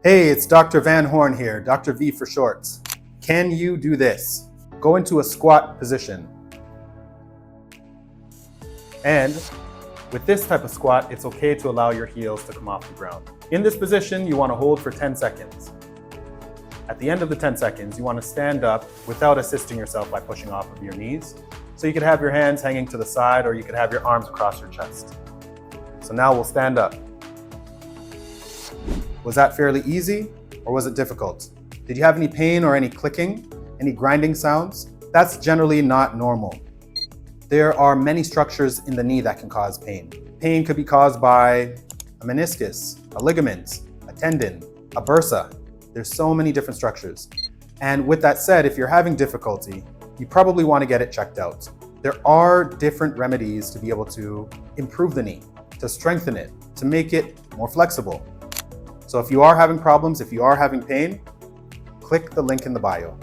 Hey, it's Dr. Van Horn here, Dr. V for short. Can you do this? Go into a squat position. And with this type of squat, it's okay to allow your heels to come off the ground. In this position, you want to hold for 10 seconds. At the end of the 10 seconds, you want to stand up without assisting yourself by pushing off of your knees. So you could have your hands hanging to the side, or you could have your arms across your chest. So now we'll stand up. Was that fairly easy, or was it difficult? Did you have any pain or any clicking, any grinding sounds? That's generally not normal. There are many structures in the knee that can cause pain. Pain could be caused by a meniscus, a ligament, a tendon, a bursa. There's so many different structures. And with that said, if you're having difficulty, you probably want to get it checked out. There are different remedies to be able to improve the knee, to strengthen it, to make it more flexible. So if you are having problems, if you are having pain, click the link in the bio.